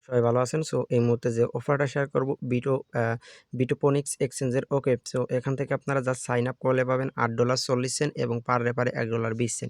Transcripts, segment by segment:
সবাই ভালো আছেন। সো এই মুহূর্তে যে অফারটা শেয়ার করব বিটোপনিক্স এক্সচেঞ্জের। ওকে, সো এখান থেকে আপনারা জাস্ট সাইন আপ করলে পাবেন $8.40 এবং পার রেফারে $1.20।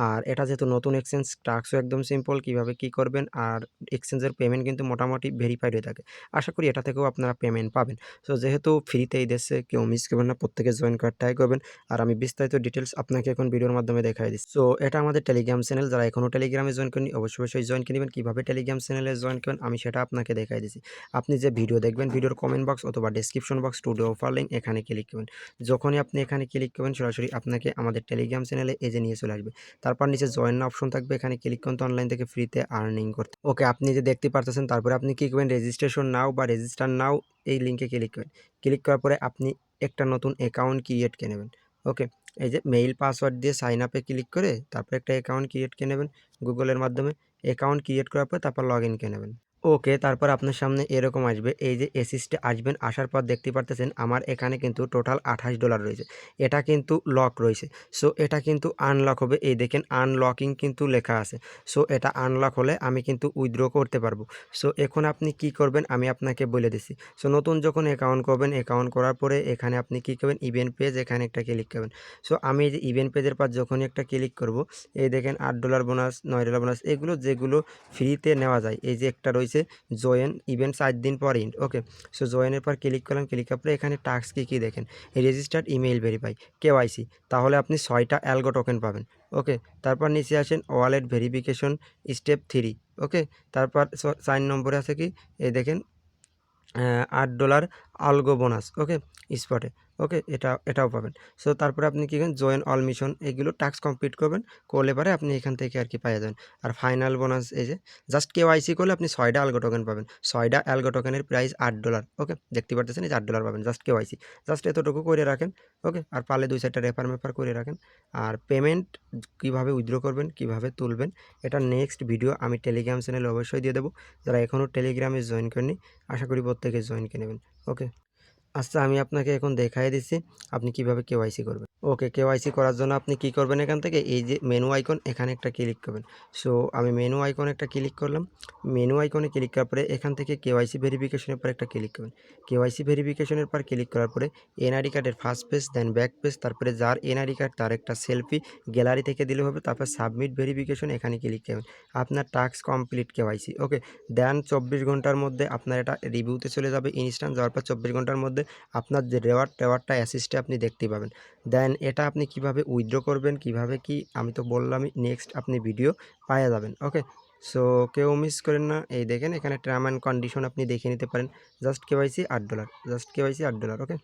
আর এটা যেহেতু নতুন এক্সচেঞ্জ, টাস্কও একদম সিম্পল। কিভাবে কি করবেন, আর এক্সচেঞ্জের পেমেন্ট কিন্তু মোটামুটি ভেরিফাইড হয়ে থাকে। আশা করি এটা থেকেও আপনারা পেমেন্ট পাবেন। সো যেহেতু ফ্রিতেই দিচ্ছে, কেউ মিস করবেন না, প্রত্যেকে জয়েন করার ট্রাই করবেন। আর আমি বিস্তারিত ডিটেলস আপনাকে এখন ভিডিওর মাধ্যমে দেখাই দিচ্ছি। সো এটা আমাদের টেলিগ্রাম চ্যানেল। যারা এখনও টেলিগ্রামে জয়েন করেনি অবশ্যই জয়েন করে নেবেন। কীভাবে টেলিগ্রাম চ্যানেলে জয়েন করবেন আমি সেটা আপনাকে দেখাই দিচ্ছি। আপনি যে ভিডিও দেখবেন, ভিডিওর কমেন্ট বক্স অথবা description box today offer link, এখানে ক্লিক করবেন। যখনই আপনি এখানে ক্লিক করবেন সরাসরি আপনাকে আমাদের টেলিগ্রাম চ্যানেলে নিয়ে চলে আসবে। তারপর নিচে জয়েন অপশন থাকবে, এখানে ক্লিক করুন তো অনলাইন থেকে ফ্রিতে আর্নিং করতে। ওকে, আপনি যে দেখতে পারতেছেন, তারপরে আপনি কী করবেন, রেজিস্ট্রেশন নাও বা রেজিস্টার নাও এই লিঙ্কে ক্লিক করবেন। ক্লিক করার পরে আপনি একটা নতুন অ্যাকাউন্ট ক্রিয়েট করে নেবেন। ওকে, এই যে মেইল পাসওয়ার্ড দিয়ে সাইন আপে ক্লিক করে তারপর একটা অ্যাকাউন্ট ক্রিয়েট করে নেবেন গুগলের মাধ্যমে। অ্যাকাউন্ট ক্রিয়েট করার পর তারপর লগ ইন করে নেবেন। ওকে, তারপর আপনার সামনে এরকম আসবে। এই যে অ্যাসিস্টে আসবেন, আসার পর দেখতে পারতেছেন আমার এখানে কিন্তু টোটাল $28 রয়েছে। এটা কিন্তু লক রয়েছে। সো এটা কিন্তু আনলক হবে। এই দেখেন আনলকিং কিন্তু লেখা আছে। সো এটা আনলক হলে আমি কিন্তু উইথড্র করতে পারবো। সো এখন আপনি কি করবেন আমি আপনাকে বলে দিচ্ছি। সো নতুন যখন অ্যাকাউন্ট করবেন, অ্যাকাউন্ট করার পরে এখানে আপনি কি করবেন, ইভেন্ট পেজ, এখানে একটা ক্লিক করবেন। সো আমি এই যে ইভেন্ট পেজের পর যখনই একটা ক্লিক করব, এই দেখেন $8 বোনাস, $9 বোনাস, এগুলো যেগুলো ফ্রিতে নেওয়া যায়। এই যে একটা রয়েছে জয়েন ইভেন্ট 4 দিন পর ইন্ড। ওকে, সো জয়েনের পর ক্লিক করলাম। ক্লিক করার পরে এখানে টাস্ক কী দেখেন, রেজিস্টার্ড ইমেইল ভেরিফাই, কেওয়াইসি, তাহলে আপনি 6টা অ্যালগো টোকেন পাবেন। ওকে, তারপর নিচে আসেন ওয়ালেট ভেরিফিকেশন স্টেপ 3। ওকে, তারপর 4 নম্বরে আছে কি, এই দেখেন $8 আলগো বোনাস। ওকে, স্পটে। ওকে, এটাও পাবেন। সো তারপরে আপনি কী করেন, জয়েন অল মিশন, এগুলো টাস্ক কমপ্লিট করবেন, করলে পরে আপনি এখান থেকে আর কি পেয়ে যাবেন। আর ফাইনাল বোনাস এই যে জাস্ট কেওয়াইসি করলে আপনি 6টা অ্যালগো টোকেন পাবেন। 6টা অ্যালগো টোকেনের প্রাইস $8। ওকে, দেখতে পারতেছেন এই যে $8 পাবেন জাস্ট কেওয়াইসি। জাস্ট এতটুকু করে রাখেন। ওকে, আর পারলে 2-4টা রেফার করে রাখেন। আর পেমেন্ট কীভাবে উইথড্র করবেন, কীভাবে তুলবেন, এটা নেক্সট ভিডিও আমি টেলিগ্রাম চ্যানেলে অবশ্যই দিয়ে দেবো। যারা এখনও টেলিগ্রামে জয়েন করেনি আশা করি প্রত্যেকে জয়েন করে নেবেন। ওকে, আচ্ছা আমি আপনাকে এখন দেখাই দিচ্ছি আপনি কিভাবে কেওয়াইসি করবেন। ওকে, কেওয়াইসি করার জন্য আপনি কি করবেন, এখান থেকে এই যে মেনু আইকন, এখানে একটা ক্লিক করবেন। সো আমি মেনু আইকনে একটা ক্লিক করলাম। মেনু আইকনে ক্লিক করার পরে এখান থেকে কেওয়াইসি ভেরিফিকেশনের পর একটা ক্লিক করবেন। কেওয়াইসি ভেরিফিকেশনের পর ক্লিক করার পরে এনআইডি কার্ডের first page, then back page, তারপরে যার এনআইডি কার্ড তার একটা সেলফি গ্যালারি থেকে দিলে হবে। তারপর সাবমিট ভেরিফিকেশন, এখানে ক্লিক করবেন। আপনার টাস্ক কমপ্লিট কেওয়াইসি। ওকে, দেন 24 ঘন্টার মধ্যে আপনার এটা রিভিউতে চলে যাবে ইনস্ট্যান্ট। যাওয়ার পর 24 ঘন্টার মধ্যে আপনার যে টেওয়ারটা অ্যাসিস্টে আপনি দেখতে পাবেন। দেন এটা আপনি কিভাবে উইথড্র করবেন, কিভাবে কি আমি তো বললামই, নেক্সট আপনি ভিডিও পাওয়া যাবেন। ওকে, সো কেউ মিস করেন না। এই দেখেন এখানে টার্ম অ্যান্ড কন্ডিশন আপনি দেখে নিতে পারেন। Just KYC $8, just KYC $8। ওকে।